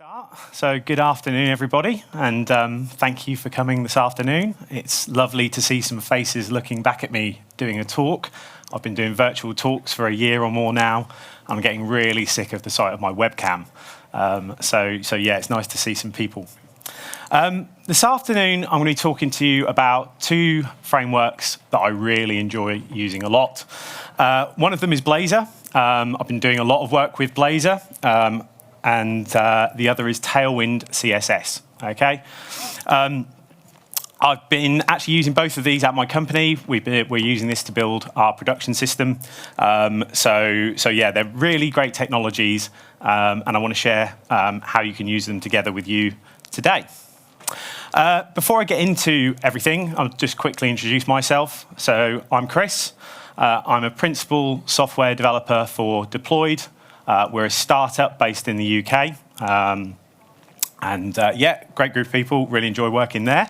Start. So good afternoon, everybody, and thank you for coming this afternoon. It's lovely to see some faces looking back at me doing a talk. I've been doing virtual talks for a year or more now. I'm getting really sick of the sight of my webcam. So yeah, it's nice to see some people. This afternoon, I'm going to be talking to you about two frameworks that I really enjoy using a lot. One of them is Blazor. I've been doing a lot of work with Blazor. And the other is Tailwind CSS, okay? I've been actually using both of these at my company. We're using this to build our production system. So yeah, they're really great technologies, and I want to share how you can use them together with you today. Before I get into everything, I'll just quickly introduce myself. So I'm Chris. I'm a principal software developer for Deployed. We're a startup based in the UK. Yeah, great group of people, really enjoy working there.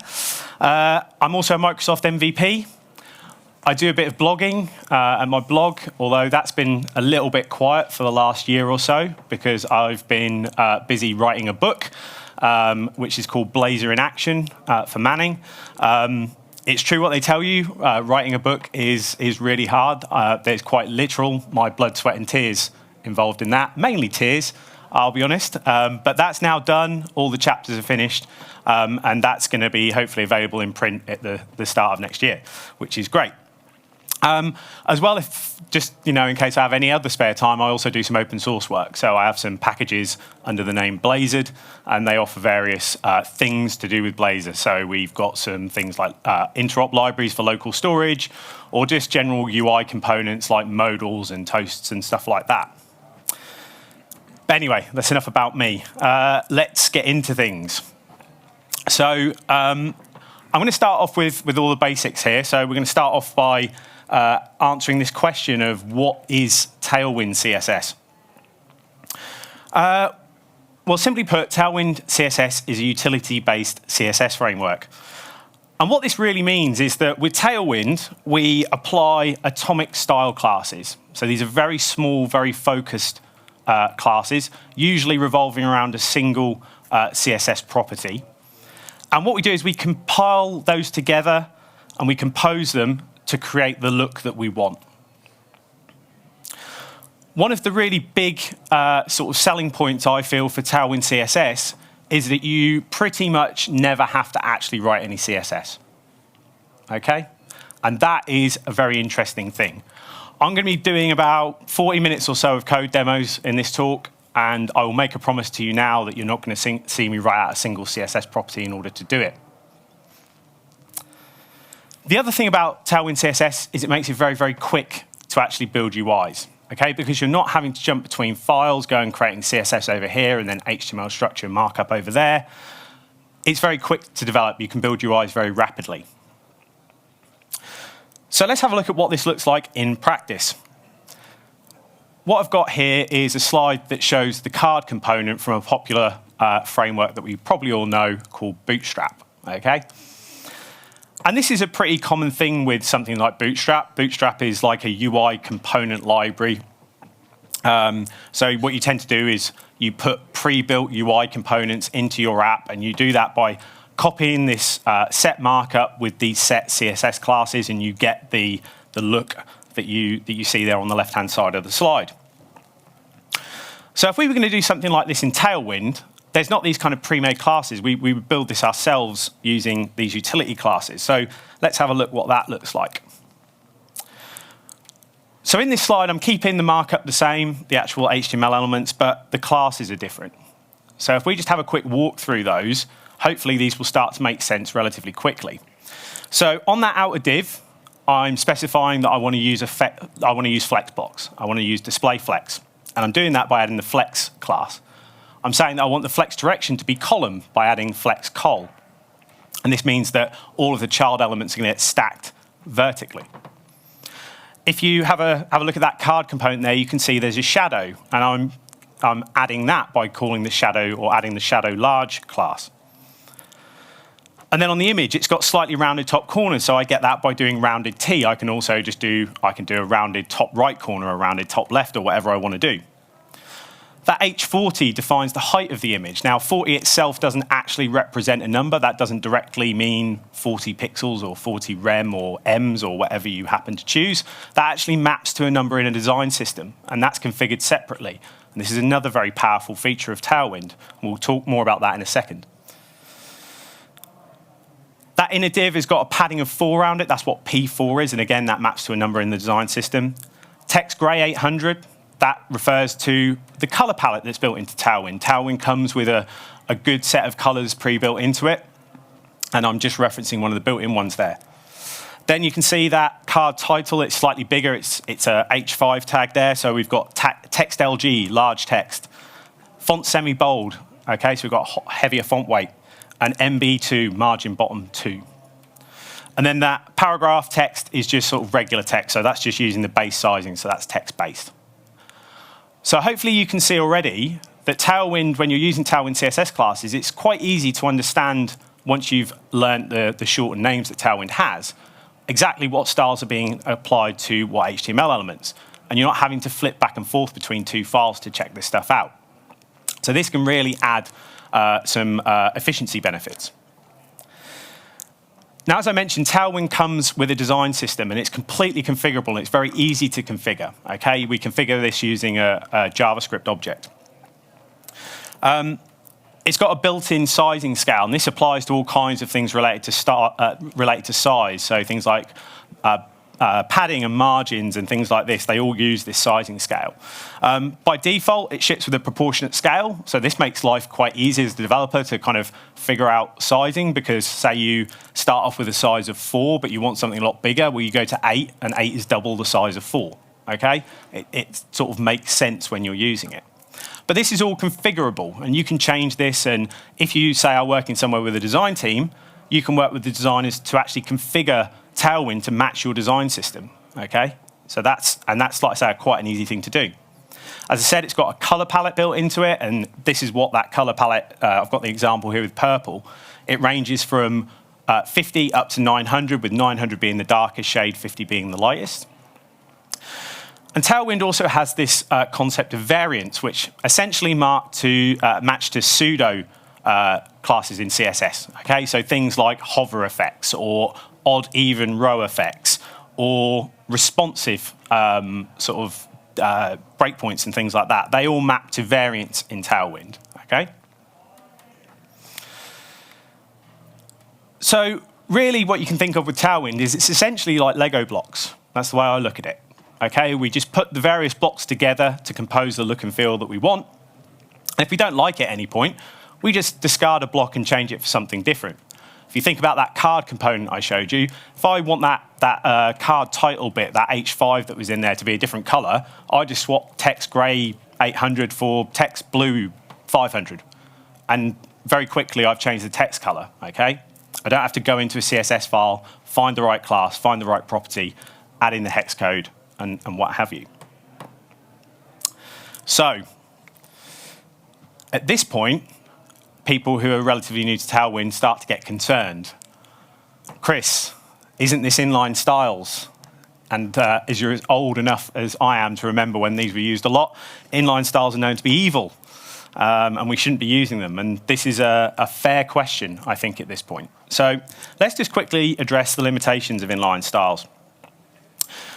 I'm also a Microsoft MVP. I do a bit of blogging at my blog, although that's been a little bit quiet for the last year or so because I've been busy writing a book, which is called Blazor in Action for Manning. It's true what they tell you. Writing a book is really hard. There's quite literal, my blood, sweat and tears involved in that, mainly tears, I'll be honest. But that's now done. All the chapters are finished, and that's going to be hopefully available in print at the start of next year, which is great. As well, if just in case I have any other spare time, I also do some open source work. So I have some packages under the name Blazor, and they offer various things to do with Blazor. So we've got some things like interop libraries for local storage, or just general UI components like modals and toasts and stuff like that. But anyway, that's enough about me. Let's get into things. So I'm going to start off with all the basics here. So we're going to start off by answering this question of what is Tailwind CSS? Well, simply put, Tailwind CSS is a utility-based CSS framework. And what this really means is that with Tailwind, we apply atomic style classes. So these are very small, very focused classes, usually revolving around a single CSS property. And what we do is we compile those together and we compose them to create the look that we want. One of the really big sort of selling points I feel for Tailwind CSS is that you pretty much never have to actually write any CSS. Okay? And that is a very interesting thing. I'm going to be doing about 40 minutes or so of code demos in this talk, and I will make a promise to you now that you're not going to see me write out a single CSS property in order to do it. The other thing about Tailwind CSS is it makes it very, very quick to actually build UIs, okay? Because you're not having to jump between files, going creating CSS over here and then HTML structure and markup over there. It's very quick to develop. You can build UIs very rapidly. So let's have a look at what this looks like in practice. What I've got here is a slide that shows the card component from a popular framework that we probably all know called Bootstrap, okay? And this is a pretty common thing with something like Bootstrap. Bootstrap is like a UI component library. So what you tend to do is you put pre-built UI components into your app, and you do that by copying this set markup with these set CSS classes, and you get the look that you see there on the left-hand side of the slide. So if we were going to do something like this in Tailwind, there's not these kind of pre-made classes. We would build this ourselves using these utility classes. So let's have a look what that looks like. So in this slide, I'm keeping the markup the same, the actual HTML elements, but the classes are different. So if we just have a quick walk through those, hopefully these will start to make sense relatively quickly. So on that outer div, I'm specifying that I want to use flexbox. I want to use display flex. And I'm doing that by adding the flex class. I'm saying that I want the flex direction to be column by adding flex col. And this means that all of the child elements are going to get stacked vertically. If you have a look at that card component there, you can see there's a shadow. And I'm adding that by calling the shadow or adding the shadow large class. And then on the image, it's got slightly rounded top corners, so I get that by doing rounded T. I can also just do a rounded top right corner, a rounded top left, or whatever I want to do. That H40 defines the height of the image. Now, 40 itself doesn't actually represent a number. That doesn't directly mean 40 pixels or 40 rem or ems or whatever you happen to choose. That actually maps to a number in a design system, and that's configured separately. And this is another very powerful feature of Tailwind. We'll talk more about that in a second. That inner div has got a padding of 4 around it. That's what P4 is, and again, that maps to a number in the design system. Text gray 800. That refers to the color palette that's built into Tailwind. Tailwind comes with a good set of colors pre-built into it, and I'm just referencing one of the built-in ones there. Then you can see that card title, it's slightly bigger. It's a H5 tag there, so we've got text LG, large text. Font semi-bold, okay, so we've got heavier font weight. And MB2, margin bottom 2. And then that paragraph text is just sort of regular text, so that's just using the base sizing, so that's text-based. So hopefully you can see already that Tailwind, when you're using Tailwind CSS classes, it's quite easy to understand once you've learned the shortened names that Tailwind has, exactly what styles are being applied to what HTML elements. And you're not having to flip back and forth between 2 files to check this stuff out. So this can really add some efficiency benefits. Now, as I mentioned, Tailwind comes with a design system, and it's completely configurable, and it's very easy to configure. Okay, we configure this using a JavaScript object. It's got a built-in sizing scale, and this applies to all kinds of things related to size. So things like padding and margins and things like this, they all use this sizing scale. By default, it ships with a proportionate scale, so this makes life quite easy as the developer to kind of figure out sizing, because say you start off with a size of 4, but you want something a lot bigger, well, you go to 8, and 8 is double the size of 4, okay? It sort of makes sense when you're using it. But this is all configurable, and you can change this, and if you, say, are working somewhere with a design team, you can work with the designers to actually configure Tailwind to match your design system, okay? So that's, like I say, quite an easy thing to do. As I said, it's got a color palette built into it, and this is what that color palette, I've got the example here with purple. It ranges from 50 up to 900, with 900 being the darkest shade, 50 being the lightest. And Tailwind also has this concept of variants, which essentially match to pseudo classes in CSS, okay? So things like hover effects, or odd even row effects, or responsive sort of breakpoints and things like that. They all map to variants in Tailwind, okay? So really what you can think of with Tailwind is it's essentially like Lego blocks. That's the way I look at it, okay? We just put the various blocks together to compose the look and feel that we want. And if we don't like it at any point, we just discard a block and change it for something different. If you think about that card component I showed you, if I want that card title bit, that H5 that was in there, to be a different color, I just swap text gray 800 for text blue 500. And very quickly, I've changed the text color, okay? I don't have to go into a CSS file, find the right class, find the right property, add in the hex code, and what have you. So, at this point, people who are relatively new to Tailwind start to get concerned. Chris, isn't this Inline Styles? And as you're as old enough as I am to remember when these were used a lot, Inline Styles are known to be evil, and we shouldn't be using them. And this is a fair question, I think, at this point. So let's just quickly address the limitations of Inline Styles.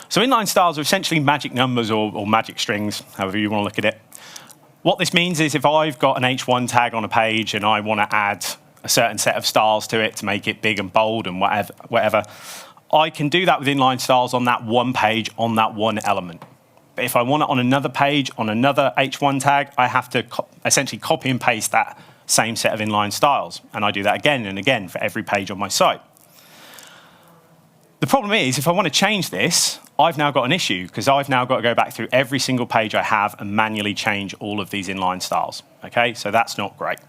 So Inline Styles are essentially magic numbers or magic strings, however you want to look at it. What this means is if I've got an H1 tag on a page and I want to add a certain set of styles to it to make it big and bold and whatever, I can do that with Inline Styles on that one page, on that one element. But if I want it on another page, on another H1 tag, I have to essentially copy and paste that same set of Inline Styles. And I do that again and again for every page on my site. The problem is, if I want to change this, I've now got an issue, because I've now got to go back through every single page I have and manually change all of these Inline Styles. Okay, so that's not great.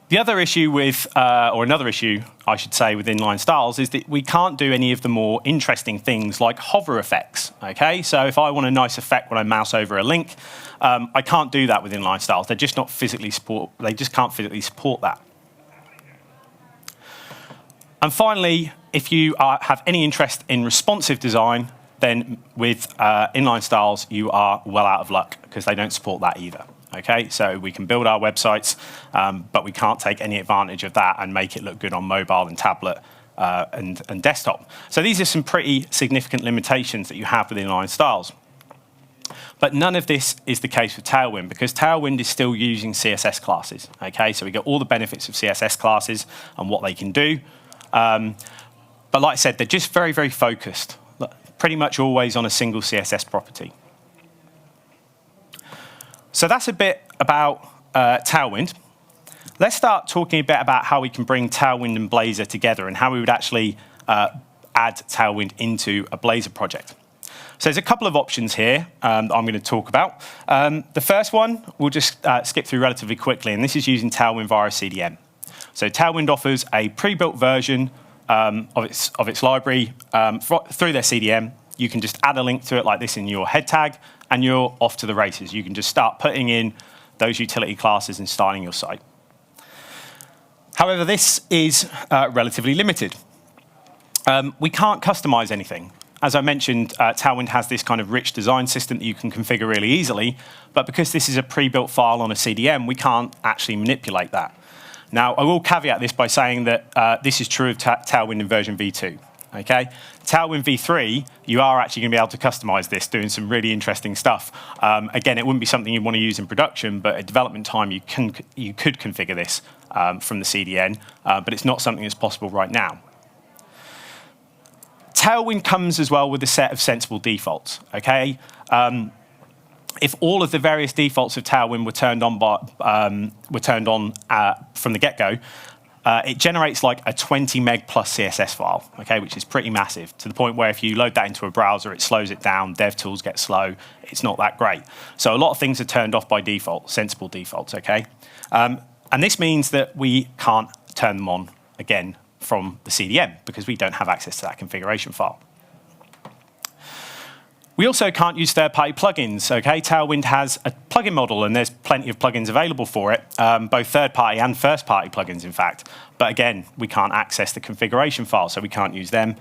The other issue with, or another issue, I should say, with Inline Styles is that we can't do any of the more interesting things like hover effects. Okay, so if I want a nice effect when I mouse over a link, I can't do that with Inline Styles. They're just not physically they just can't physically support that. And finally, if you have any interest in responsive design, then with Inline Styles, you are well out of luck because they don't support that either. Okay, so we can build our websites, but we can't take any advantage of that and make it look good on mobile and tablet and desktop. So these are some pretty significant limitations that you have with Inline Styles. But none of this is the case with Tailwind because Tailwind is still using CSS classes. Okay, so we get all the benefits of CSS classes and what they can do. But like I said, they're just very, very focused, pretty much always on a single CSS property. So that's a bit about Tailwind. Let's start talking a bit about how we can bring Tailwind and Blazor together and how we would actually add Tailwind into a Blazor project. So there's a couple of options here that I'm going to talk about. The first one, we'll just skip through relatively quickly, and this is using Tailwind via CDN. So Tailwind offers a pre-built version of its library through their CDN. You can just add a link to it like this in your head tag, and you're off to the races. You can just start putting in those utility classes and styling your site. However, this is relatively limited. We can't customize anything. As I mentioned, Tailwind has this kind of rich design system that you can configure really easily, but because this is a pre-built file on a CDN, we can't actually manipulate that. Now, I will caveat this by saying that this is true of Tailwind in version v2. Okay, Tailwind v3, you are actually going to be able to customize this, doing some really interesting stuff. Again, it wouldn't be something you want to use in production, but at development time, you could configure this from the CDN, but it's not something that's possible right now. Tailwind comes as well with a set of sensible defaults. Okay, if all of the various defaults of Tailwind were turned on from the get-go, it generates like a 20 meg plus CSS file, okay, which is pretty massive, to the point where if you load that into a browser, it slows it down, dev tools get slow, it's not that great. So a lot of things are turned off by default, sensible defaults, okay? And this means that we can't turn them on again from the CDN because we don't have access to that configuration file. We also can't use third-party plugins, okay? Tailwind has a plugin model, and there's plenty of plugins available for it, both third-party and first-party plugins, in fact. But again, we can't access the configuration file, so we can't use them.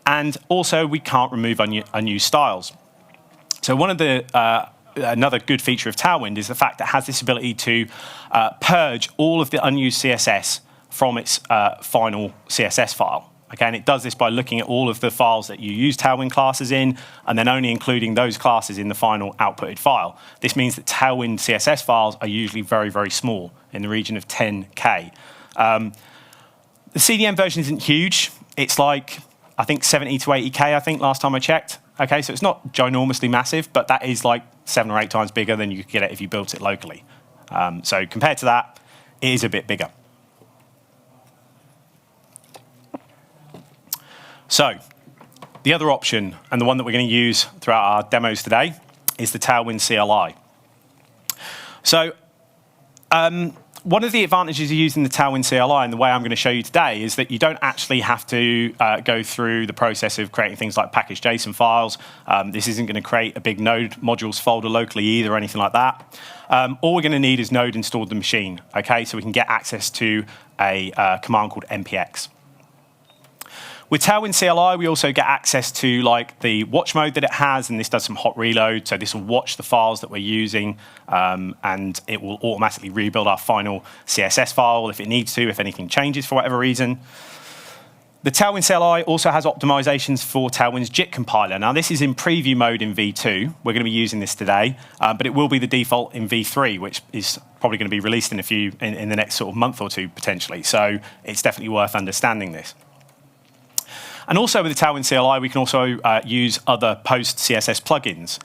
And also, we can't remove unused styles. So one of the another good feature of Tailwind is the fact that it has this ability to purge all of the unused CSS from its final CSS file. Okay, and it does this by looking at all of the files that you use Tailwind classes in, and then only including those classes in the final outputted file. This means that Tailwind CSS files are usually very, very small, in the region of 10K. The CDN version isn't huge. It's like, I think 70 to 80K, I think, last time I checked. Okay, so it's not ginormously massive, but that is like 7 or 8 times bigger than you could get it if you built it locally. So compared to that, it is a bit bigger. So the other option, and the one that we're going to use throughout our demos today, is the Tailwind CLI. So one of the advantages of using the Tailwind CLI, and the way I'm going to show you today, is that you don't actually have to go through the process of creating things like package JSON files. This isn't going to create a big Node modules folder locally either or anything like that. All we're going to need is Node installed on the machine, okay? So we can get access to a command called npx. With Tailwind CLI, we also get access to like the watch mode that it has, and this does some hot reload. So this will watch the files that we're using, and it will automatically rebuild our final CSS file if it needs to, if anything changes for whatever reason. The Tailwind CLI also has optimizations for Tailwind's JIT compiler. Now, this is in preview mode in v2. We're going to be using this today, but it will be the default in v3, which is probably going to be released in the next sort of month or two, potentially. So it's definitely worth understanding this. And also with the Tailwind CLI, we can also use other post-CSS plugins.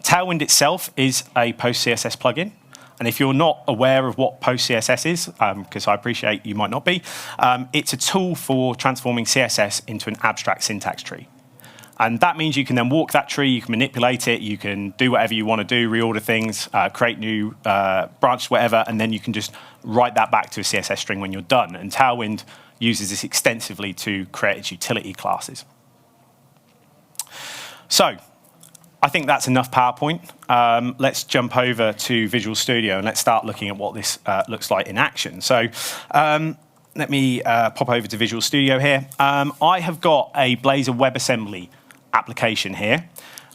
Tailwind itself is a post-CSS plugin. And if you're not aware of what post-CSS is, because I appreciate you might not be, it's a tool for transforming CSS into an abstract syntax tree. And that means you can then walk that tree, you can manipulate it, you can do whatever you want to do, reorder things, create new branches, whatever, and then you can just write that back to a CSS string when you're done. And Tailwind uses this extensively to create its utility classes. So I think that's enough PowerPoint. Let's jump over to Visual Studio and let's start looking at what this looks like in action. So let me pop over to Visual Studio here. I have got a Blazor WebAssembly application here.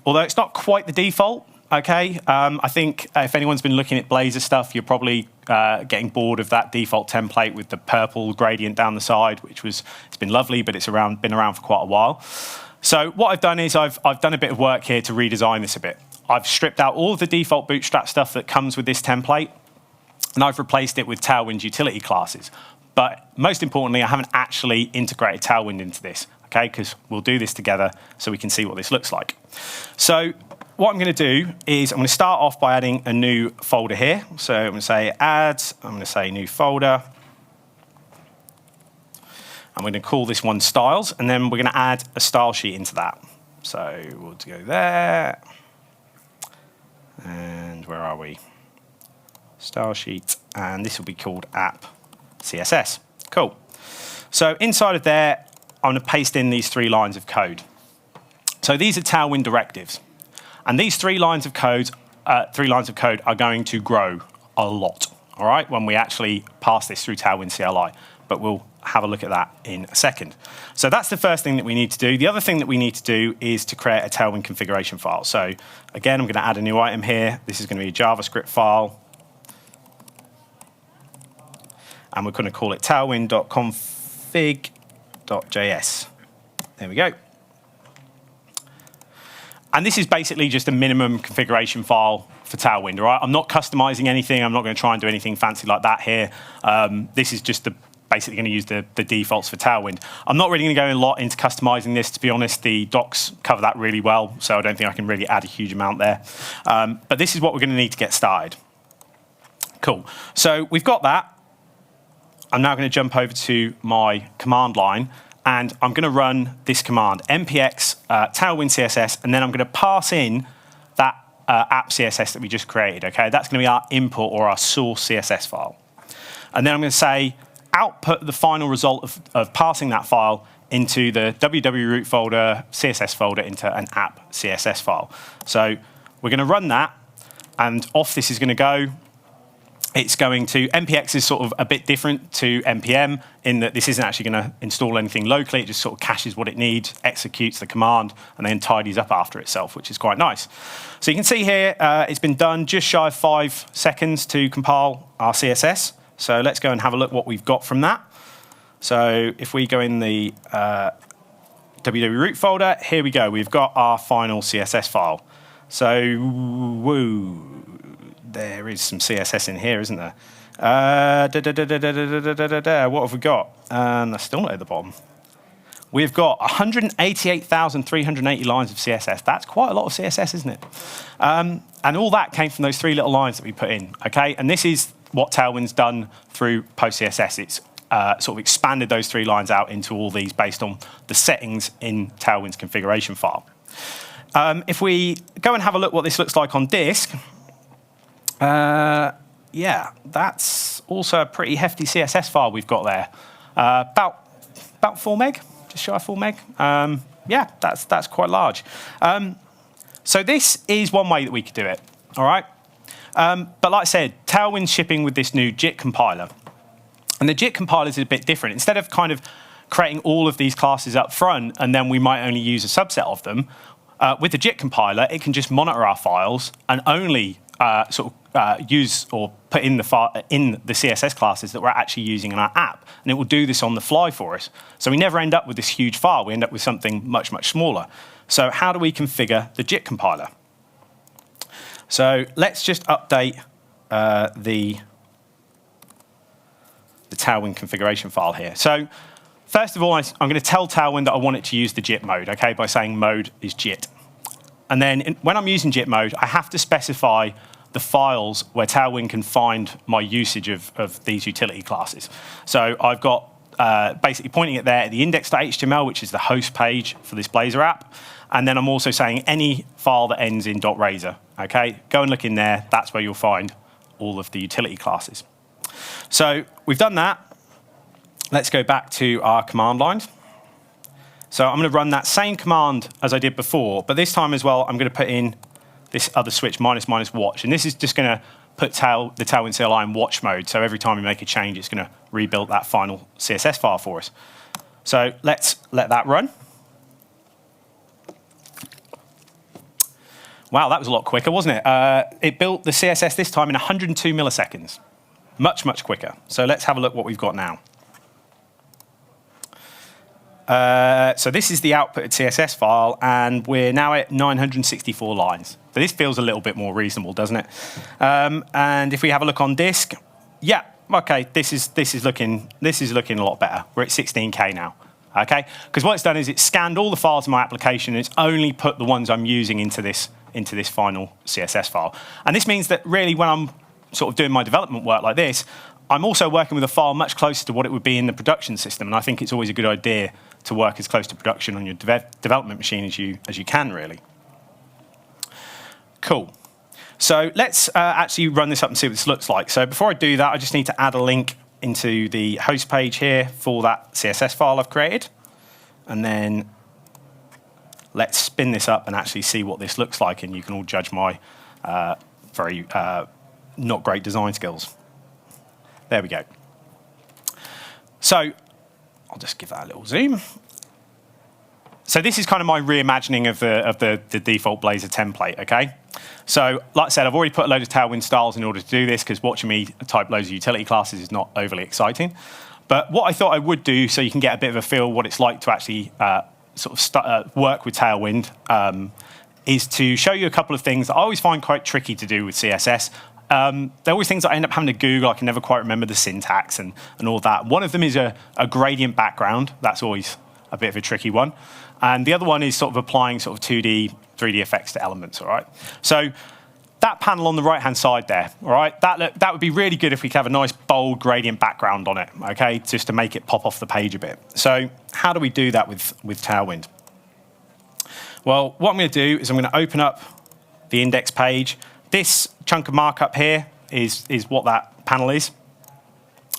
Although it's not quite the default, okay? I think if anyone's been looking at Blazor stuff, you're probably getting bored of that default template with the purple gradient down the side, it's been lovely, but it's been around for quite a while. So what I've done is I've done a bit of work here to redesign this a bit. I've stripped out all of the default Bootstrap stuff that comes with this template, and I've replaced it with Tailwind utility classes. But most importantly, I haven't actually integrated Tailwind into this, okay? Because we'll do this together so we can see what this looks like. So what I'm going to do is I'm going to start off by adding a new folder here. So I'm going to say add, I'm going to say new folder. I'm going to call this one styles, and then we're going to add a style sheet into that. So we'll go there. And where are we? Style sheet, and this will be called app CSS. Cool. So inside of there, I'm going to paste in these 3 lines of code. So these are Tailwind directives. And these 3 lines of code are going to grow a lot, all right, when we actually pass this through Tailwind CLI. But we'll have a look at that in a second. So that's the first thing that we need to do. The other thing that we need to do is to create a Tailwind configuration file. So again, I'm going to add a new item here. This is going to be a JavaScript file. And we're going to call it tailwind.config.js. There we go. And this is basically just a minimum configuration file for Tailwind, all right? I'm not customizing anything. I'm not going to try and do anything fancy like that here. This is just basically going to use the defaults for Tailwind. I'm not really going to go a lot into customizing this, to be honest. The docs cover that really well, so I don't think I can really add a huge amount there. But this is what we're going to need to get started. Cool. So we've got that. I'm now going to jump over to my command line, and I'm going to run this command, npx Tailwind CSS, and then I'm going to pass in that app CSS that we just created, okay? That's going to be our input or our source CSS file. And then I'm going to say, output the final result of passing that file into the www root folder, CSS folder, into an app CSS file. So we're going to run that, and off this is going to go. It's going to, npx is sort of a bit different to npm in that this isn't actually going to install anything locally. It just sort of caches what it needs, executes the command, and then tidies up after itself, which is quite nice. So you can see here, it's been done just shy of 5 seconds to compile our CSS. So let's go and have a look what we've got from that. So if we go in the www root folder, here we go. We've got our final CSS file. So, woo. There is some CSS in here, isn't there? What have we got? That's still not at the bottom. We've got 188,380 lines of CSS. That's quite a lot of CSS, isn't it? And all that came from those 3 little lines that we put in, okay? And this is what Tailwind's done through PostCSS. It's sort of expanded those 3 lines out into all these based on the settings in Tailwind's configuration file. If we go and have a look what this looks like on disk, yeah, that's also a pretty hefty CSS file we've got there. About 4 meg, just shy of 4 meg. Yeah, that's quite large. So this is one way that we could do it, all right? But like I said, Tailwind's shipping with this new JIT compiler. And the JIT compiler is a bit different. Instead of kind of creating all of these classes up front and then we might only use a subset of them, with the JIT compiler, it can just monitor our files and only use or put in the CSS classes that we're actually using in our app. And it will do this on the fly for us. So we never end up with this huge file. We end up with something much, much smaller. So how do we configure the JIT compiler? So let's just update the Tailwind configuration file here. So first of all, I'm going to tell Tailwind that I want it to use the JIT mode, okay, by saying mode is JIT. And then when I'm using JIT mode, I have to specify the files where Tailwind can find my usage of these utility classes. So I've got basically pointing it there at the index.html, which is the host page for this Blazor app. And then I'm also saying any file that ends in .razor, okay? Go and look in there. That's where you'll find all of the utility classes. So we've done that. Let's go back to our command line. So I'm going to run that same command as I did before, but this time as well, I'm going to put in this other switch, --watch. And this is just going to put the Tailwind CLI in watch mode. So every time we make a change, it's going to rebuild that final CSS file for us. So let's let that run. Wow, that was a lot quicker, wasn't it? It built the CSS this time in 102 milliseconds. Much, much quicker. So let's have a look what we've got now. So this is the outputted CSS file, and we're now at 964 lines. So this feels a little bit more reasonable, doesn't it? And if we have a look on disk, yeah, okay, this is looking a lot better. We're at 16K now. Okay, because what it's done is it's scanned all the files in my application, and it's only put the ones I'm using into this final CSS file. And this means that really when I'm sort of doing my development work like this, I'm also working with a file much closer to what it would be in the production system. And I think it's always a good idea to work as close to production on your development machine as you can, really. Cool. So let's actually run this up and see what this looks like. So before I do that, I just need to add a link into the host page here for that CSS file I've created. And then let's spin this up and actually see what this looks like, and you can all judge my very not great design skills. There we go. So I'll just give that a little zoom. So this is kind of my reimagining of the default Blazor template, okay? So like I said, I've already put a load of Tailwind styles in order to do this, because watching me type loads of utility classes is not overly exciting. But what I thought I would do, so you can get a bit of a feel what it's like to actually work with Tailwind, is to show you a couple of things that I always find quite tricky to do with CSS. They're always things that I end up having to Google. I can never quite remember the syntax and all that. One of them is a gradient background. That's always a bit of a tricky one. And the other one is sort of applying sort of 2D, 3D effects to elements, all right? So that panel on the right-hand side there, all right, that would be really good if we could have a nice, bold gradient background on it, okay, just to make it pop off the page a bit. So how do we do that with Tailwind? Well, what I'm going to do is I'm going to open up the index page. This chunk of markup here is what that panel is.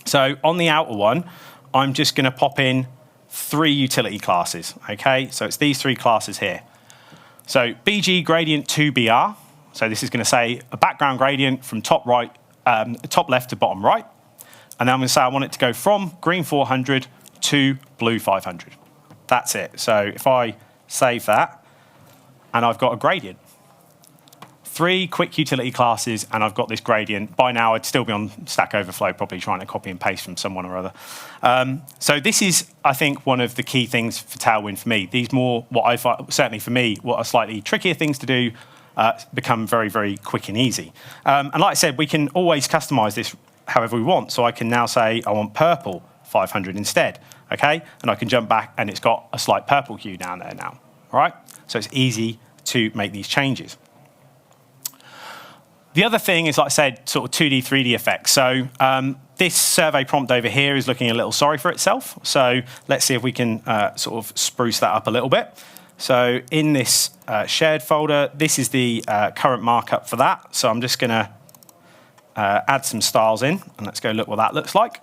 So on the outer one, I'm just going to pop in 3 utility classes, okay? So it's these 3 classes here. So BG gradient to BR. So this is going to say a background gradient from top left to bottom right. And then I'm going to say I want it to go from green 400 to blue 500. That's it. So if I save that, and I've got a gradient. 3 quick utility classes, and I've got this gradient. By now, I'd still be on Stack Overflow, probably trying to copy and paste from someone or other. So this is, I think, one of the key things for Tailwind for me. These more, what I find, certainly for me, what are slightly trickier things to do, become very, very quick and easy. And like I said, we can always customize this however we want. So I can now say, I want purple 500 instead, okay? And I can jump back, and it's got a slight purple hue down there now, all right? So it's easy to make these changes. The other thing is, like I said, sort of 2D, 3D effects. So this survey prompt over here is looking a little sorry for itself. So let's see if we can sort of spruce that up a little bit. So in this shared folder, this is the current markup for that. So I'm just going to add some styles in, and let's go look what that looks like.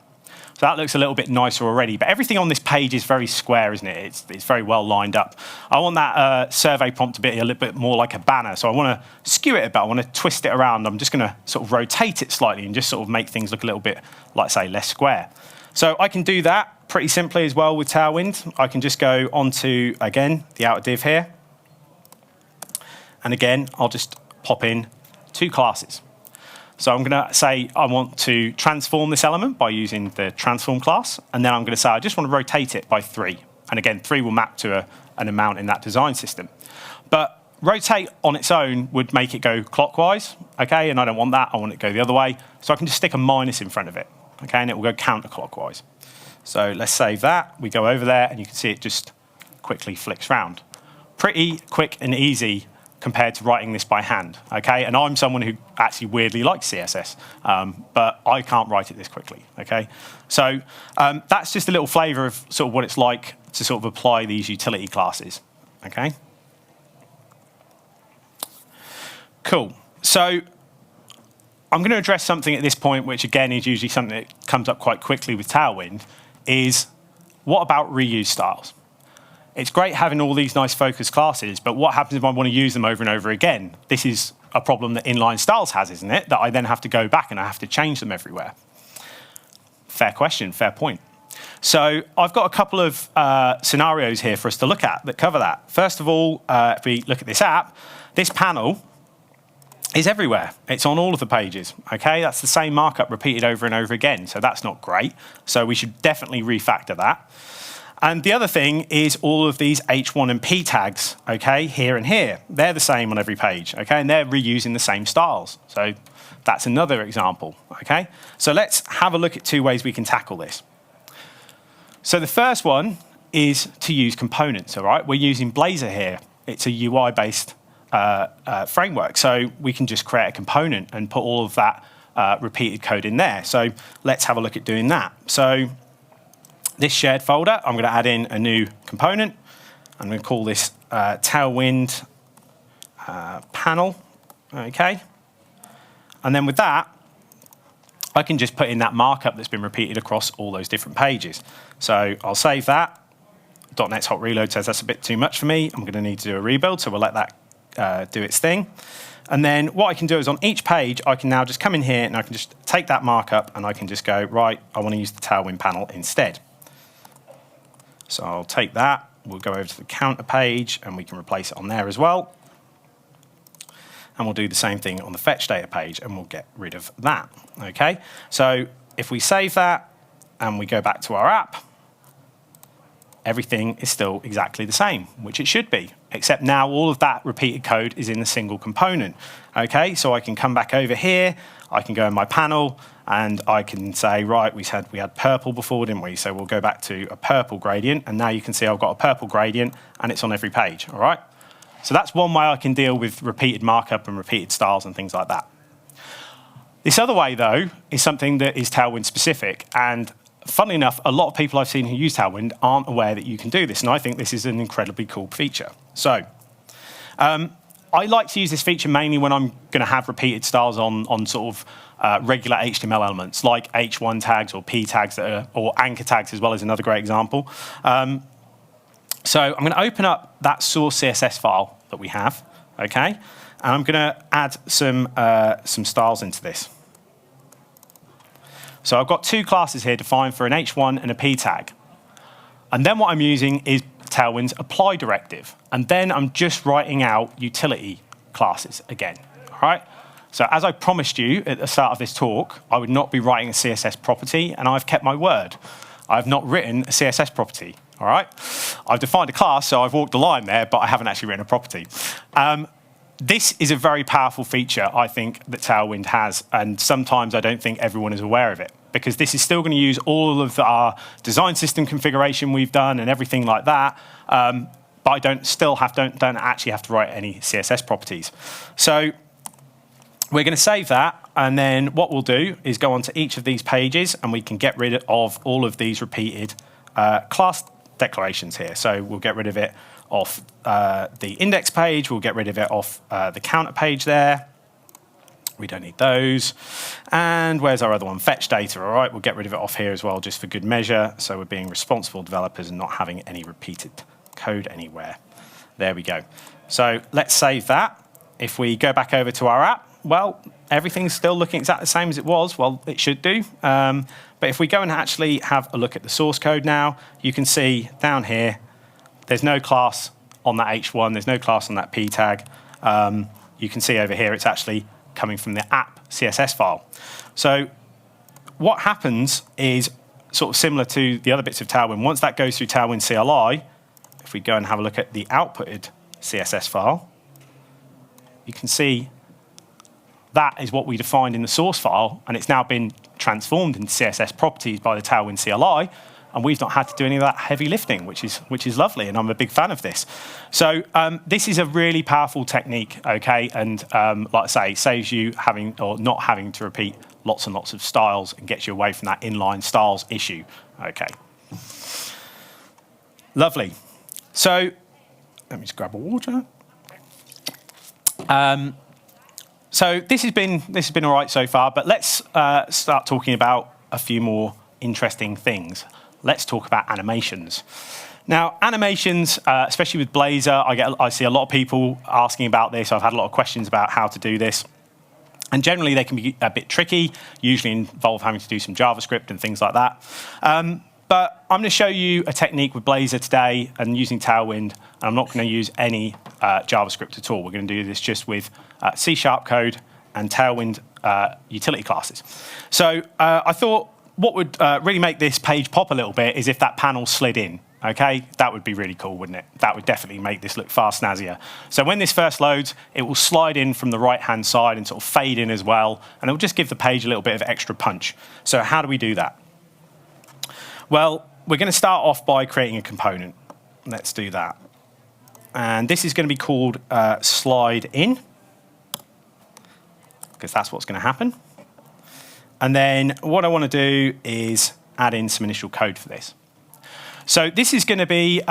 So that looks a little bit nicer already, but everything on this page is very square, isn't it? It's very well lined up. I want that survey prompt to be a little bit more like a banner, so I want to skew it a bit, I want to twist it around. I'm just going to sort of rotate it slightly and just sort of make things look a little bit, like say, less square. So I can do that pretty simply as well with Tailwind. I can just go onto, again, the outer div here. And again, I'll just pop in 2 classes. So I'm going to say I want to transform this element by using the transform class. And then I'm going to say I just want to rotate it by 3. And again, 3 will map to an amount in that design system. But rotate on its own would make it go clockwise, okay? And I don't want that. I want it to go the other way. So I can just stick a minus in front of it, okay? And it will go counterclockwise. So let's save that. We go over there, and you can see it just quickly flicks round. Pretty quick and easy compared to writing this by hand, okay? And I'm someone who actually weirdly likes CSS, but I can't write it this quickly, okay? So that's just a little flavor of sort of what it's like to sort of apply these utility classes, okay? Cool. So I'm going to address something at this point, which again is usually something that comes up quite quickly with Tailwind, is what about reuse styles? It's great having all these nice focus classes, but what happens if I want to use them over and over again? This is a problem that Inline Styles has, isn't it? That I then have to go back and I have to change them everywhere. Fair question, fair point. So I've got a couple of scenarios here for us to look at that cover that. First of all, if we look at this app, this panel is everywhere. It's on all of the pages, okay? That's the same markup repeated over and over again, so that's not great. So we should definitely refactor that. And the other thing is all of these H1 and P tags, okay, here and here. They're the same on every page, okay? And they're reusing the same styles. So that's another example, okay? So let's have a look at 2 ways we can tackle this. So the first one is to use components, all right? We're using Blazor here. It's a UI-based framework. So we can just create a component and put all of that repeated code in there. So let's have a look at doing that. So this shared folder, I'm going to add in a new component. I'm going to call this Tailwind panel, okay? And then with that, I can just put in that markup that's been repeated across all those different pages. So I'll save that. .NET's hot reload says that's a bit too much for me. I'm going to need to do a rebuild, so we'll let that do its thing. And then what I can do is on each page, I can now just come in here and I can just take that markup and I can just go, right, I want to use the Tailwind panel instead. So I'll take that. We'll go over to the counter page and we can replace it on there as well. And we'll do the same thing on the fetch data page and we'll get rid of that, okay? So if we save that and we go back to our app, everything is still exactly the same, which it should be, except now all of that repeated code is in a single component, okay? So I can come back over here, I can go in my panel, and I can say, right, we had purple before, didn't we? So we'll go back to a purple gradient, and now you can see I've got a purple gradient, and it's on every page, all right? So that's one way I can deal with repeated markup and repeated styles and things like that. This other way, though, is something that is Tailwind specific, and funnily enough, a lot of people I've seen who use Tailwind aren't aware that you can do this, and I think this is an incredibly cool feature. So I like to use this feature mainly when I'm going to have repeated styles on sort of regular HTML elements, like H1 tags or P tags, or anchor tags as well is another great example. So I'm going to open up that source CSS file that we have, okay? And I'm going to add some styles into this. So I've got 2 classes here defined for an H1 and a P tag. And then what I'm using is Tailwind's apply directive. And then I'm just writing out utility classes again, all right? So as I promised you at the start of this talk, I would not be writing a CSS property, and I've kept my word. I've not written a CSS property, all right? I've defined a class, so I've walked the line there, but I haven't actually written a property. This is a very powerful feature, I think, that Tailwind has, and sometimes I don't think everyone is aware of it, because this is still going to use all of our design system configuration we've done and everything like that, but I don't actually have to write any CSS properties. So we're going to save that, and then what we'll do is go onto each of these pages, and we can get rid of all of these repeated class declarations here. So we'll get rid of it off the index page, we'll get rid of it off the counter page there. We don't need those. And where's our other one? Fetch data, all right? We'll get rid of it off here as well, just for good measure. So we're being responsible developers and not having any repeated code anywhere. There we go. So let's save that. If we go back over to our app, well, everything's still looking exactly the same as it was. Well, it should do. But if we go and actually have a look at the source code now, you can see down here, there's no class on that H1. There's no class on that P tag. You can see over here, it's actually coming from the app CSS file. So what happens is sort of similar to the other bits of Tailwind. Once that goes through Tailwind CLI, if we go and have a look at the outputted CSS file, you can see that is what we defined in the source file, and it's now been transformed into CSS properties by the Tailwind CLI, and we've not had to do any of that heavy lifting, which is lovely, and I'm a big fan of this. So this is a really powerful technique, okay, and like I say, saves you having or not having to repeat lots and lots of styles and gets you away from that inline styles issue, okay. Lovely. So let me just grab a water. So this has been all right so far, but let's start talking about a few more interesting things. Let's talk about animations. Now, animations, especially with Blazor, I see a lot of people asking about this. I've had a lot of questions about how to do this. And generally, they can be a bit tricky, usually involve having to do some JavaScript and things like that. But I'm going to show you a technique with Blazor today and using Tailwind, and I'm not going to use any JavaScript at all. We're going to do this just with C# code and Tailwind utility classes. So I thought what would really make this page pop a little bit is if that panel slid in. Okay, that would be really cool, wouldn't it? That would definitely make this look far snazzier. So when this first loads, it will slide in from the right-hand side and sort of fade in as well, and it will just give the page a little bit of extra punch. So how do we do that? Well, we're going to start off by creating a component. Let's do that. And this is going to be called slide in, because that's what's going to happen. And then what I want to do is add in some initial code for this. So this is going to be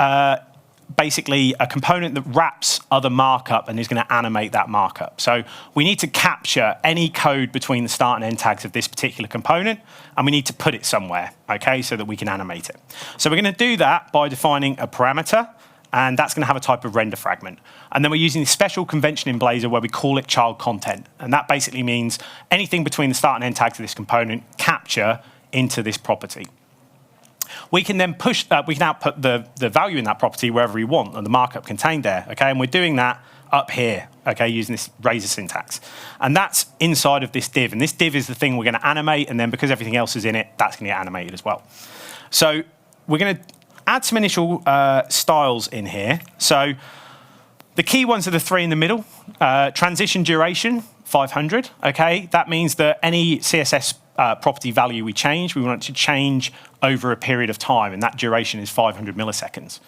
basically a component that wraps other markup and is going to animate that markup. So we need to capture any code between the start and end tags of this particular component, and we need to put it somewhere, okay, so that we can animate it. So we're going to do that by defining a parameter, and that's going to have a type of render fragment. And then we're using this special convention in Blazor where we call it child content. And that basically means anything between the start and end tags of this component capture into this property. We can then push, we can output the value in that property wherever we want, and the markup contained there, okay? And we're doing that up here, okay, using this razor syntax. And that's inside of this div, and this div is the thing we're gonna animate, and then because everything else is in it, that's gonna get animated as well. So we're gonna add some initial styles in here. So the key ones are the three in the middle. Transition duration, 500, okay? That means that any CSS property value we change, we want it to change over a period of time, and that duration is 500 milliseconds.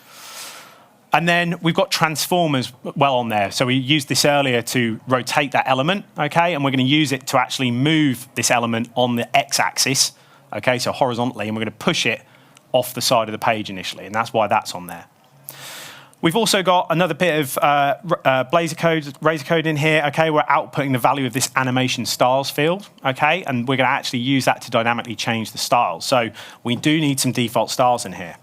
And then we've got transformers well on there. So we used this earlier to rotate that element, okay? And we're going to use it to actually move this element on the x-axis, okay? So horizontally, and we're going to push it off the side of the page initially, and that's why that's on there. We've also got another bit of Blazor code, razor code in here, okay? We're outputting the value of this animation styles field, okay? And we're going to actually use that to dynamically change the styles. So we do need some default styles in here.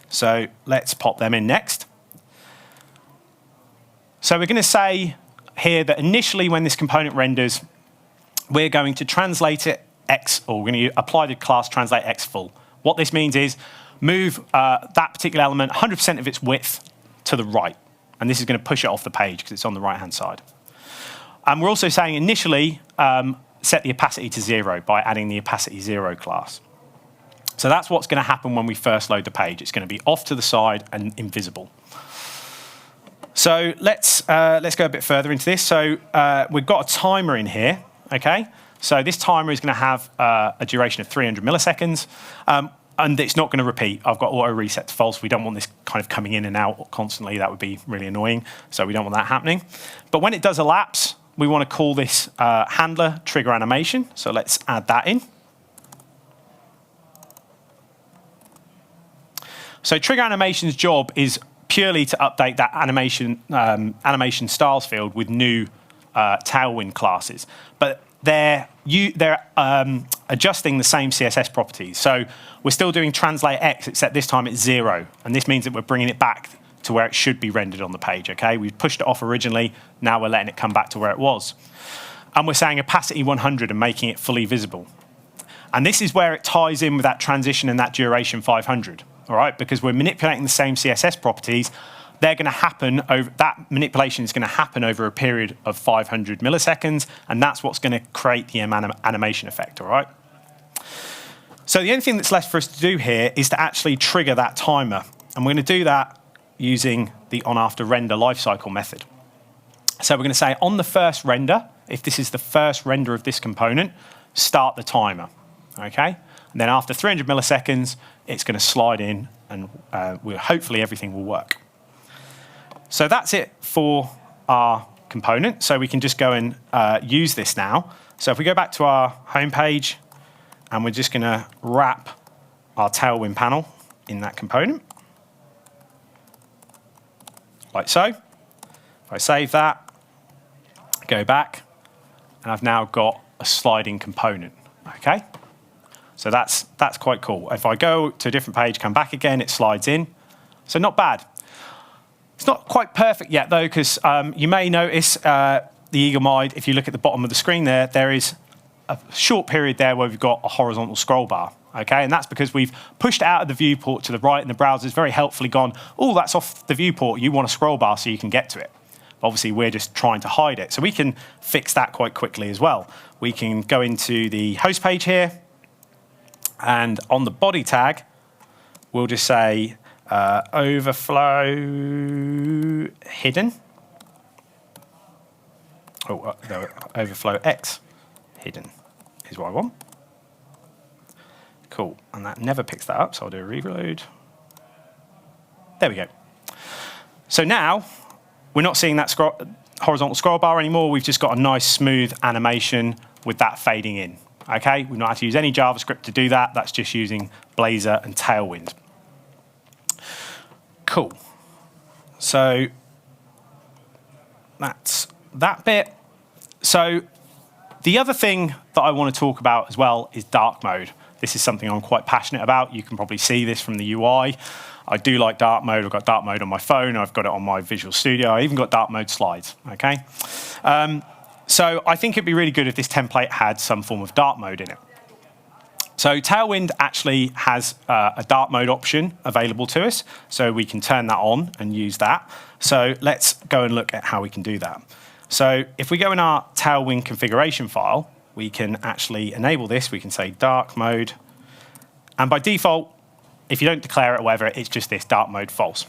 So let's pop them in next. So we're going to say here that initially when this component renders, we're going to translate it X, or we're going to apply the class translate X full. What this means is move that particular element 100% of its width to the right. And this is going to push it off the page because it's on the right-hand side. And we're also saying initially set the opacity to 0 by adding the opacity 0 class. So that's what's going to happen when we first load the page. It's going to be off to the side and invisible. So let's go a bit further into this. So we've got a timer in here, okay? So this timer is going to have a duration of 300 milliseconds. And it's not going to repeat. I've got auto reset to false. We don't want this kind of coming in and out constantly. That would be really annoying. So we don't want that happening. But when it does elapse, we want to call this handler trigger animation. So let's add that in. So trigger animation's job is purely to update that animation styles field with new Tailwind classes. But they're adjusting the same CSS properties. So we're still doing translate X, except this time it's 0. And this means that we're bringing it back to where it should be rendered on the page, okay? We pushed it off originally. Now we're letting it come back to where it was. And we're saying opacity 100 and making it fully visible. And this is where it ties in with that transition and that duration 500, all right? Because we're manipulating the same CSS properties. They're going to happen over, that manipulation is going to happen over a period of 500 milliseconds, and that's what's going to create the animation effect, all right? So the only thing that's left for us to do here is to actually trigger that timer, and we're going to do that using the onAfterRender lifecycle method. So we're going to say on the first render, if this is the first render of this component, start the timer, okay? And then after 300 milliseconds, it's going to slide in, and hopefully everything will work. So that's it for our component. So we can just go and use this now. So if we go back to our home page, and we're just going to wrap our Tailwind panel in that component, like so. If I save that, go back, and I've now got a sliding component, okay? So that's quite cool. If I go to a different page, come back again, it slides in. So not bad. It's not quite perfect yet, though, because you may notice the eagle-eyed, if you look at the bottom of the screen there is a short period there where we've got a horizontal scroll bar, okay? And that's because we've pushed it out of the viewport to the right, and the browser's very helpfully gone, oh, that's off the viewport. You want a scroll bar so you can get to it. Obviously, we're just trying to hide it. So we can fix that quite quickly as well. We can go into the host page here, and on the body tag, we'll just say overflow hidden. Oh, no, overflow X hidden is what I want. Cool, and that never picks that up, so I'll do a reload. There we go. So now, we're not seeing that horizontal scroll bar anymore. We've just got a nice smooth animation with that fading in. Okay, we've not had to use any JavaScript to do that. That's just using Blazor and Tailwind. Cool. So that's that bit. So the other thing that I want to talk about as well is dark mode. This is something I'm quite passionate about. You can probably see this from the UI. I do like dark mode. I've got dark mode on my phone. I've got it on my Visual Studio. I even got dark mode slides, okay? So I think it'd be really good if this template had some form of dark mode in it. So Tailwind actually has a dark mode option available to us, so we can turn that on and use that. So let's go and look at how we can do that. So if we go in our Tailwind configuration file, we can actually enable this. We can say dark mode, and by default, if you don't declare it or whatever, it's just this dark mode false.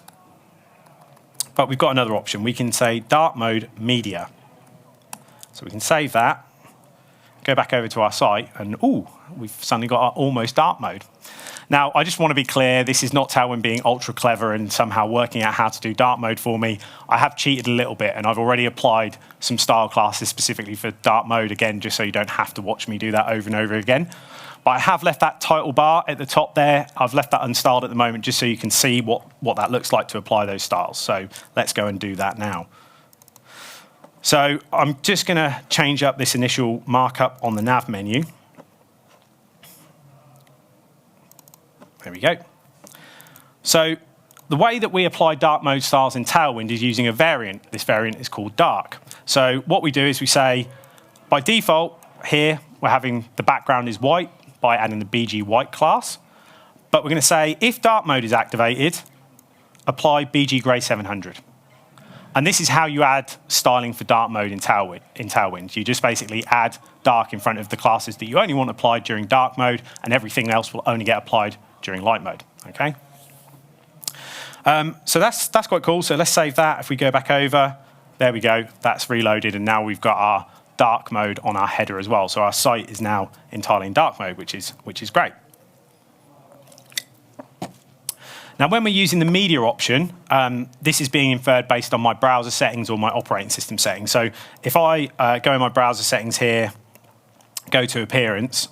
But we've got another option. We can say dark mode media. So we can save that, go back over to our site, and ooh, we've suddenly got our almost dark mode. Now, I just want to be clear, this is not Tailwind being ultra clever and somehow working out how to do dark mode for me. I have cheated a little bit, and I've already applied some style classes specifically for dark mode, again, just so you don't have to watch me do that over and over again. But I have left that title bar at the top there. I've left that unstyled at the moment just so you can see what that looks like to apply those styles. So let's go and do that now. So I'm just going to change up this initial markup on the nav menu. There we go. So the way that we apply dark mode styles in Tailwind is using a variant. This variant is called dark. So what we do is we say, by default, here we're having the background is white by adding the BG white class. But we're going to say, if dark mode is activated, apply BG gray 700. And this is how you add styling for dark mode in Tailwind. You just basically add dark in front of the classes that you only want applied during dark mode, and everything else will only get applied during light mode, okay? So that's quite cool. So let's save that. If we go back over, there we go. That's reloaded, and now we've got our dark mode on our header as well. So our site is now entirely in dark mode, which is great. Now, when we're using the media option, this is being inferred based on my browser settings or my operating system settings. So if I go in my browser settings here, go to appearance,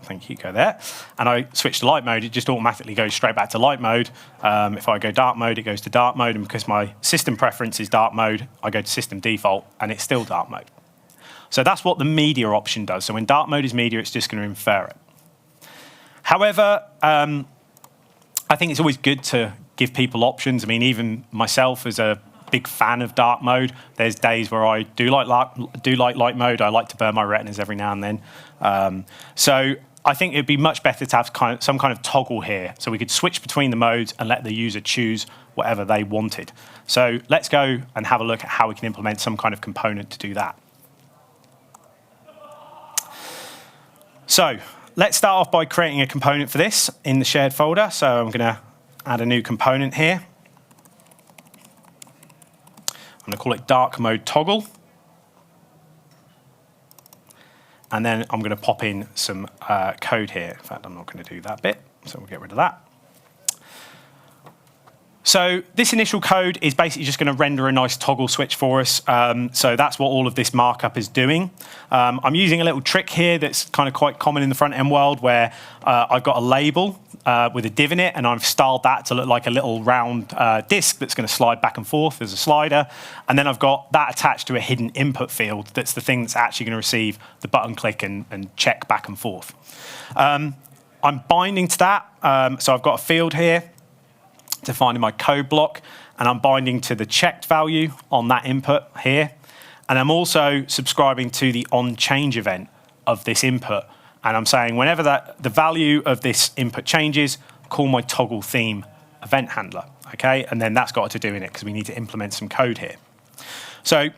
thank you, go there, and I switch to light mode, it just automatically goes straight back to light mode. If I go dark mode, it goes to dark mode, and because my system preference is dark mode, I go to system default, and it's still dark mode. So that's what the media option does. So when dark mode is media, it's just going to infer it. However, I think it's always good to give people options. I mean, even myself as a big fan of dark mode, there's days where I do like light mode. I like to burn my retinas every now and then. So I think it'd be much better to have some kind of toggle here, so we could switch between the modes and let the user choose whatever they wanted. So let's go and have a look at how we can implement some kind of component to do that. So let's start off by creating a component for this in the shared folder. So I'm going to add a new component here. I'm going to call it dark mode toggle. And then I'm going to pop in some code here. In fact, I'm not going to do that bit, so we'll get rid of that. So this initial code is basically just going to render a nice toggle switch for us. So that's what all of this markup is doing. I'm using a little trick here that's kind of quite common in the front-end world, where I've got a label with a div in it, and I've styled that to look like a little round disk that's going to slide back and forth as a slider. And then I've got that attached to a hidden input field that's the thing that's actually going to receive the button click and check back and forth. I'm binding to that. So I've got a field here defined in my code block, and I'm binding to the checked value on that input here. And I'm also subscribing to the onChange event of this input. And I'm saying whenever the value of this input changes, call my toggle theme event handler, okay? And then that's got a to do in it because we need to implement some code here. So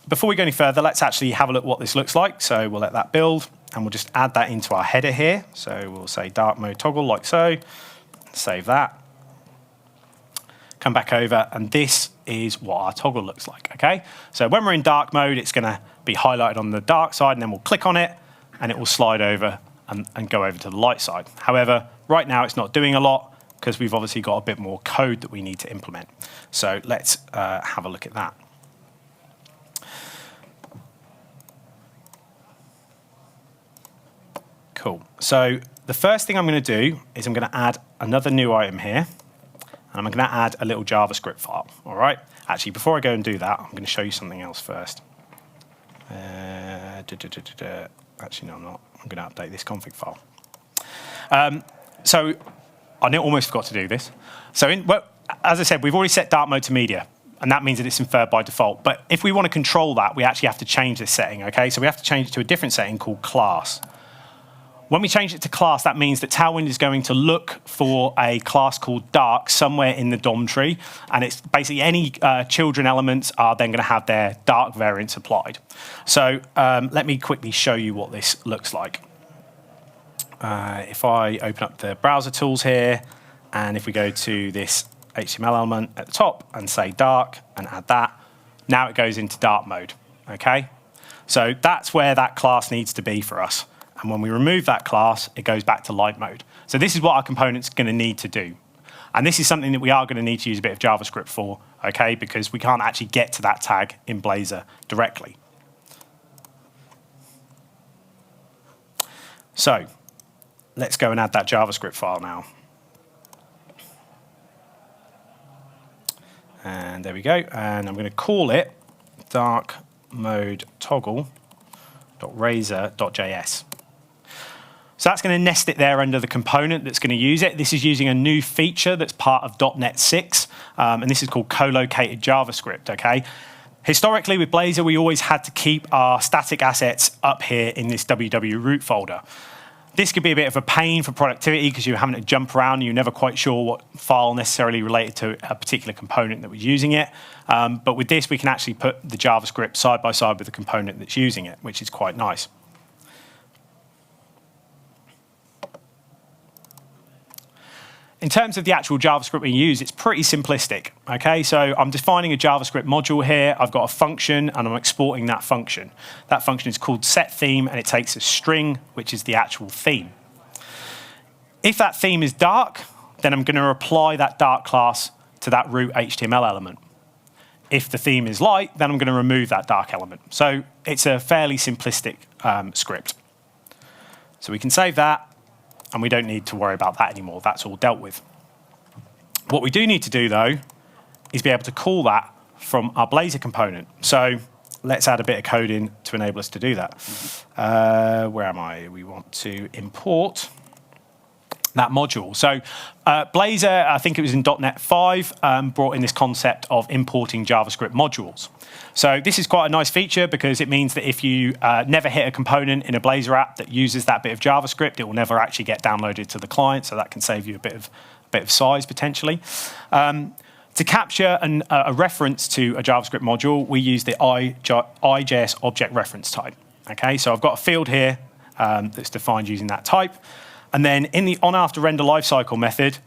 before we go any further, let's actually have a look what this looks like. So we'll let that build, and we'll just add that into our header here. So we'll say dark mode toggle like so, save that. Come back over, and this is what our toggle looks like, okay? So when we're in dark mode, it's gonna be highlighted on the dark side, and then we'll click on it, and it will slide over and go over to the light side. However, right now it's not doing a lot because we've obviously got a bit more code that we need to implement. So let's have a look at that. Cool. So the first thing I'm going to do is I'm going to add another new item here, and I'm going to add a little JavaScript file. All right. Actually, before I go and do that, I'm going to show you something else first. Actually, no, I'm not. I'm going to update this config file. So I almost forgot to do this. So as I said, we've already set dark mode to media, and that means that it's inferred by default. But if we want to control that, we actually have to change this setting. Okay. So we have to change it to a different setting called class. When we change it to class, that means that Tailwind is going to look for a class called dark somewhere in the DOM tree, and it's basically any children elements are then going to have their dark variants applied. So let me quickly show you what this looks like. If I open up the browser tools here, and if we go to this HTML element at the top and say dark and add that, now it goes into dark mode, okay? So that's where that class needs to be for us. And when we remove that class, it goes back to light mode. So this is what our component's going to need to do. And this is something that we are going to need to use a bit of JavaScript for, okay, because we can't actually get to that tag in Blazor directly. So let's go and add that JavaScript file now. And there we go. And I'm going to call it dark mode toggle.razor.js. So that's going to nest it there under the component that's going to use it. This is using a new feature that's part of .NET 6, and this is called co-located JavaScript, okay? Historically, with Blazor, we always had to keep our static assets up here in this www root folder. This could be a bit of a pain for productivity because you're having to jump around and you're never quite sure what file necessarily related to a particular component that was using it. But with this, we can actually put the JavaScript side by side with the component that's using it, which is quite nice. In terms of the actual JavaScript we use, it's pretty simplistic, okay? So I'm defining a JavaScript module here. I've got a function, and I'm exporting that function. That function is called setTheme, and it takes a string, which is the actual theme. If that theme is dark, then I'm going to apply that dark class to that root HTML element. If the theme is light, then I'm going to remove that dark element. So it's a fairly simplistic script. So we can save that. And we don't need to worry about that anymore. That's all dealt with. What we do need to do, though, is be able to call that from our Blazor component. So let's add a bit of code in to enable us to do that. Where am I? We want to import that module. So Blazor, I think it was in .NET 5, brought in this concept of importing JavaScript modules. So this is quite a nice feature because it means that if you never hit a component in a Blazor app that uses that bit of JavaScript, it will never actually get downloaded to the client, so that can save you a bit of size potentially. To capture a reference to a JavaScript module, we use the IJS object reference type. Okay, so I've got a field here that's defined using that type. And then in the onAfterRender lifecycle method,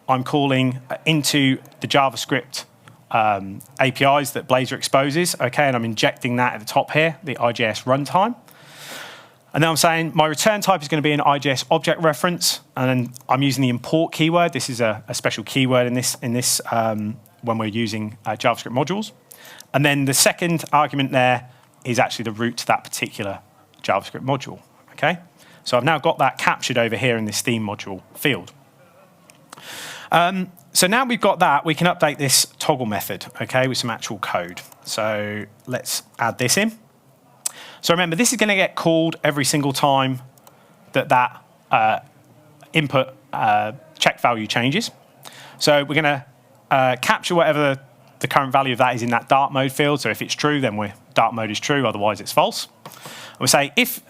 I'm calling into the JavaScript APIs that Blazor exposes, okay, and I'm injecting that at the top here, the IJS runtime. And then I'm saying my return type is going to be an IJS object reference, and then I'm using the import keyword. This is a special keyword in this when we're using JavaScript modules. And then the second argument there is actually the root to that particular JavaScript module, okay? So I've now got that captured over here in this theme module field. So now we've got that, we can update this toggle method, okay, with some actual code. So let's add this in. So remember, this is going to get called every single time that input check value changes. So we're going to capture whatever the current value of that is in that dark mode field. So if it's true, then dark mode is true, otherwise it's false. And we say if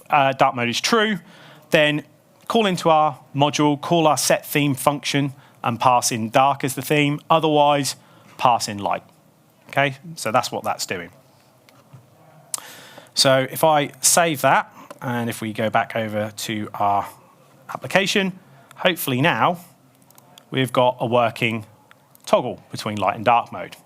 dark mode is true, then call into our module, call our setTheme function, and pass in dark as the theme. Otherwise, pass in light. Okay, so that's what that's doing. So if I save that, and if we go back over to our application, hopefully now we've got a working toggle between light and dark mode.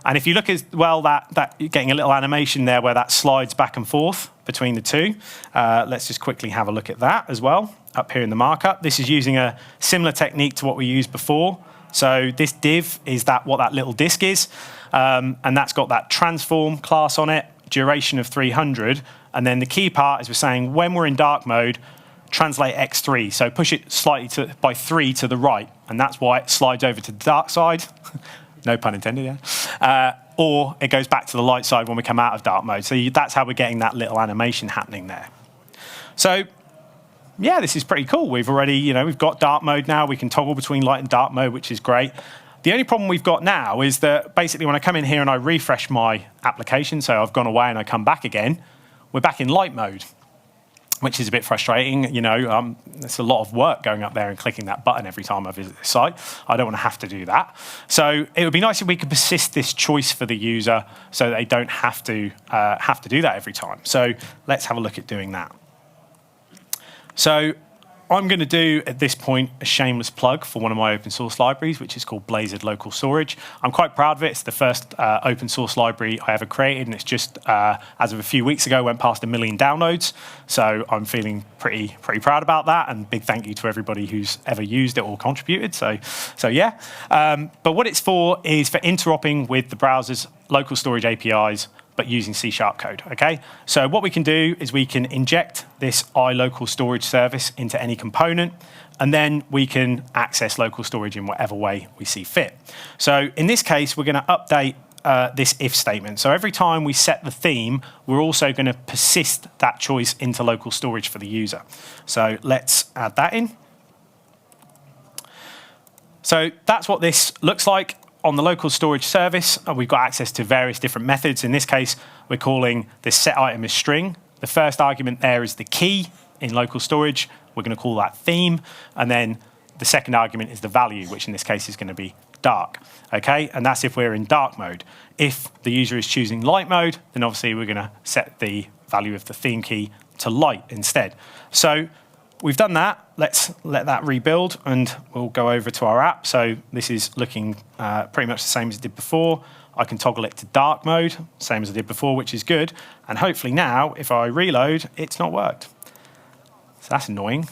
And if you look as well, that you're getting a little animation there where that slides back and forth between the two. Let's just quickly have a look at that as well, up here in the markup. This is using a similar technique to what we used before. So this div is what that little disk is, and that's got that transform class on it, duration of 300, and then the key part is we're saying when we're in dark mode, translate x3, so push it slightly by 3 to the right, and that's why it slides over to the dark side. No pun intended, yeah. Or it goes back to the light side when we come out of dark mode. So that's how we're getting that little animation happening there. So yeah, this is pretty cool. We've already, we've got dark mode now. We can toggle between light and dark mode, which is great. The only problem we've got now is that basically when I come in here and I refresh my application, so I've gone away and I come back again, we're back in light mode, which is a bit frustrating. There's a lot of work going up there and clicking that button every time I visit the site. I don't want to have to do that. So it would be nice if we could persist this choice for the user so that they don't have to do that every time. So let's have a look at doing that. So I'm going to do, at this point, a shameless plug for one of my open source libraries, which is called Blazor Local Storage. I'm quite proud of it. It's the first open source library I ever created, and it's just, as of a few weeks ago, went past 1 million downloads. So I'm feeling pretty proud about that, and big thank you to everybody who's ever used it or contributed. So yeah. But what it's for is for interoperating with the browser's local storage APIs, but using C# code, okay? So what we can do is we can inject this iLocal storage service into any component, and then we can access local storage in whatever way we see fit. So in this case, we're gonna update this if statement. So every time we set the theme, we're also gonna persist that choice into local storage for the user. So let's add that in. So that's what this looks like. On the local storage service, we've got access to various different methods. In this case, we're calling this set item as string. The first argument there is the key in local storage. We're going to call that theme. And then the second argument is the value, which in this case is going to be dark. Okay, and that's if we're in dark mode. If the user is choosing light mode, then obviously we're going to set the value of the theme key to light instead. So we've done that. Let's let that rebuild, and we'll go over to our app. So this is looking pretty much the same as it did before. I can toggle it to dark mode, same as I did before, which is good. And hopefully now, if I reload, it's not worked. So that's annoying.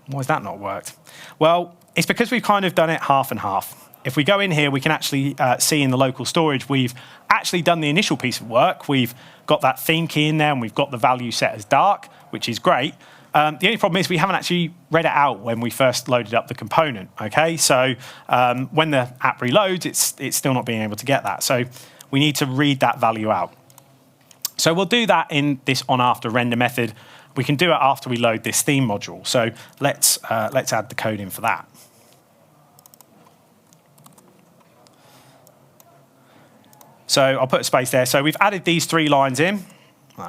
Why has that not worked? Well, it's because we've kind of done it half and half. If we go in here, we can actually see in the local storage, we've actually done the initial piece of work. We've got that theme key in there, and we've got the value set as dark, which is great. The only problem is we haven't actually read it out when we first loaded up the component, okay? So when the app reloads, it's still not being able to get that. So we need to read that value out. So we'll do that in this onAfterRender method. We can do it after we load this theme module. So let's add the code in for that. So I'll put a space there. So we've added these 3 lines in.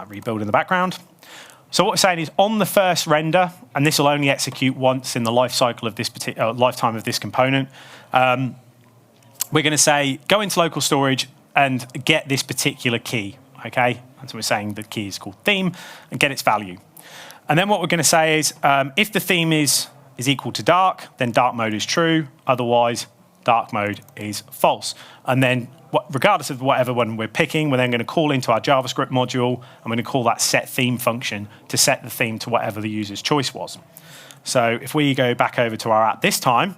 Rebuild in the background. So what we're saying is on the first render, and this will only execute once in the life cycle of this lifetime of this component, we're going to say go into local storage and get this particular key, okay? And so we're saying the key is called theme and get its value. And then what we're going to say is if the theme is equal to dark, then dark mode is true. Otherwise, dark mode is false. And then regardless of whatever one we're picking, we're then going to call into our JavaScript module. I'm going to call that set theme function to set the theme to whatever the user's choice was. So if we go back over to our app this time,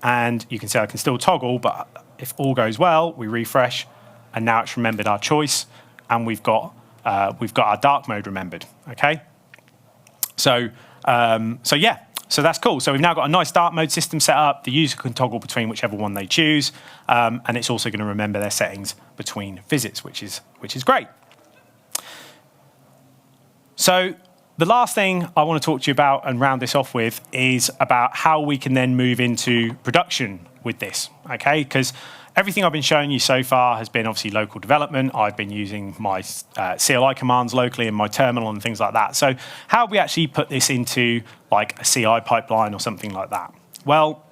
and you can see I can still toggle, but if all goes well, we refresh, and now it's remembered our choice, and we've got our dark mode remembered. Okay. So yeah. So that's cool. So we've now got a nice dark mode system set up. The user can toggle between whichever one they choose, and it's also going to remember their settings between visits, which is great. So the last thing I want to talk to you about and round this off with is about how we can then move into production with this, okay? Because everything I've been showing you so far has been obviously local development. I've been using my CLI commands locally in my terminal and things like that. So how do we actually put this into like a CI pipeline or something like that? Well,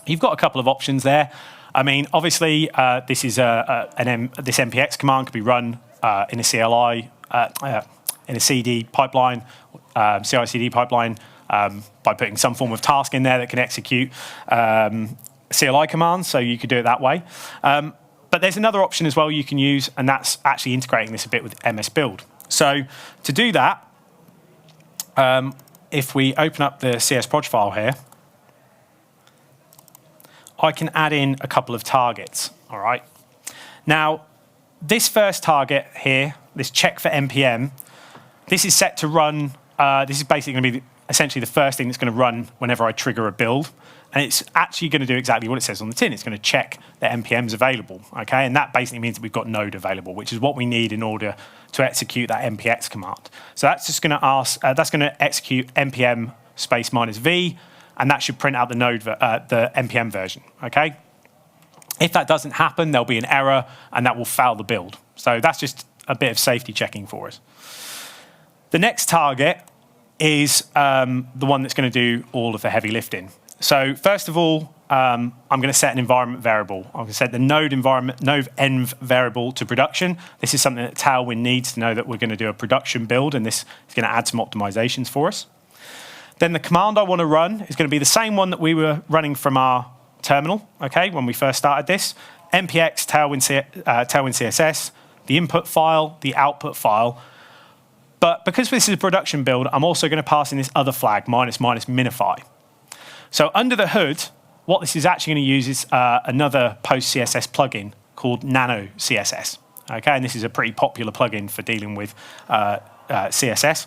you've got a couple of options there. I mean, obviously, this is this npx command could be run in a CLI, in a CD pipeline, CI/CD pipeline, by putting some form of task in there that can execute CLI commands. So you could do it that way. But there's another option as well you can use, and that's actually integrating this a bit with MS Build. So to do that, if we open up the CS proj file here, I can add in a couple of targets, all right? Now, this first target here, this check for NPM, this is set to run, this is basically going to be essentially the first thing that's going to run whenever I trigger a build. And it's actually going to do exactly what it says on the tin. It's going to check that NPM is available, okay? And that basically means that we've got node available, which is what we need in order to execute that npx command. So that's just going to ask, that's going to execute npm space -v, and that should print out the node, the npm version, okay? If that doesn't happen, there'll be an error, and that will foul the build. So that's just a bit of safety checking for us. The next target is the one that's going to do all of the heavy lifting. So first of all, I'm going to set an environment variable. I'm going to set the node env variable to production. This is something that Tailwind needs to know that we're going to do a production build, and this is going to add some optimizations for us. Then the command I want to run is going to be the same one that we were running from our terminal, okay, when we first started this. npx Tailwind CSS, the input file, the output file. But because this is a production build, I'm also going to pass in this other flag, --minify. So under the hood, what this is actually going to use is another post-CSS plugin called Nano CSS. Okay, and this is a pretty popular plugin for dealing with CSS.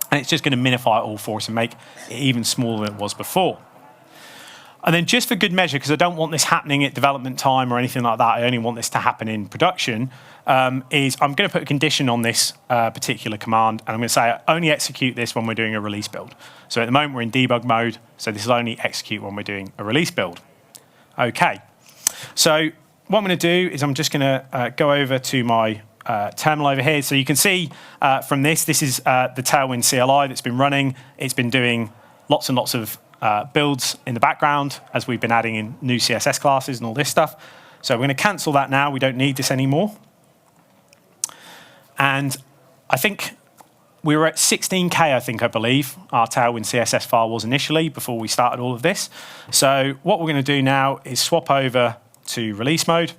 And it's just going to minify it all for us and make it even smaller than it was before. And then just for good measure, because I don't want this happening at development time or anything like that, I only want this to happen in production, is I'm going to put a condition on this particular command, and I'm going to say I only execute this when we're doing a release build. So at the moment we're in debug mode, so this will only execute when we're doing a release build. Okay, so what I'm going to do is I'm just going to go over to my terminal over here. So you can see from this is the Tailwind CLI that's been running. It's been doing lots and lots of builds in the background as we've been adding in new CSS classes and all this stuff. So we're going to cancel that now. We don't need this anymore. And I think we were at 16K, I believe, our Tailwind CSS file was initially before we started all of this. So what we're going to do now is swap over to release mode.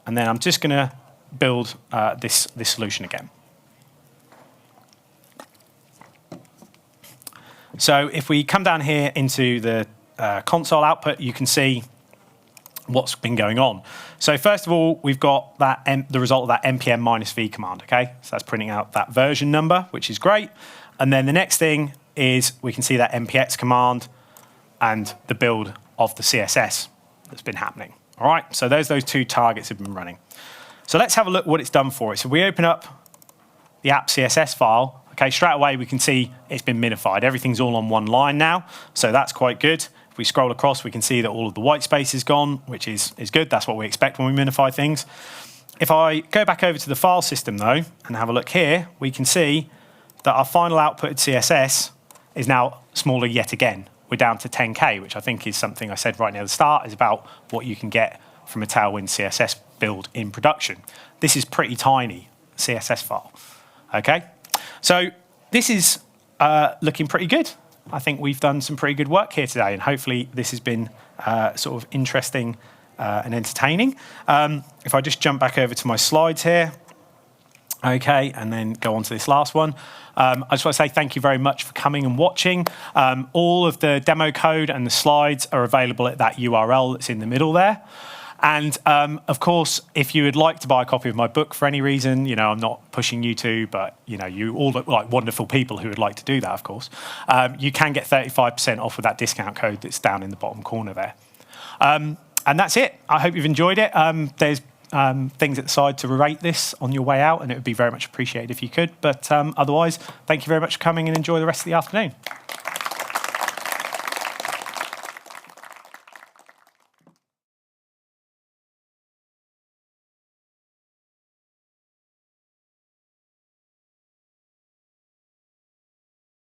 And then I'm just going to build this solution again. So if we come down here into the console output, you can see what's been going on. So first of all, we've got that the result of that npm -v command, okay? So that's printing out that version number, which is great. And then the next thing is we can see that npx command and the build of the CSS that's been happening. All right, so those two targets have been running. So let's have a look what it's done for us. So we open up the app CSS file. Okay, straight away we can see it's been minified. Everything's all on one line now, so that's quite good. If we scroll across, we can see that all of the white space is gone, which is good. That's what we expect when we minify things. If I go back over to the file system, though, and have a look here, we can see that our final outputted CSS is now smaller yet again. We're down to 10K, which I think is something I said right near the start, is about what you can get from a Tailwind CSS build in production. This is pretty tiny CSS file, okay? So this is looking pretty good. I think we've done some pretty good work here today, and hopefully this has been sort of interesting and entertaining. If I just jump back over to my slides here, okay, and then go on to this last one. I just want to say thank you very much for coming and watching. All of the demo code and the slides are available at that URL that's in the middle there. And of course, if you would like to buy a copy of my book for any reason, you know, I'm not pushing you to, but you know, you all look like wonderful people who would like to do that, of course. You can get 35% off with that discount code that's down in the bottom corner there. And that's it. I hope you've enjoyed it. There's things at the side to rate this on your way out, and it would be very much appreciated if you could. But otherwise, thank you very much for coming, and enjoy the rest of the afternoon.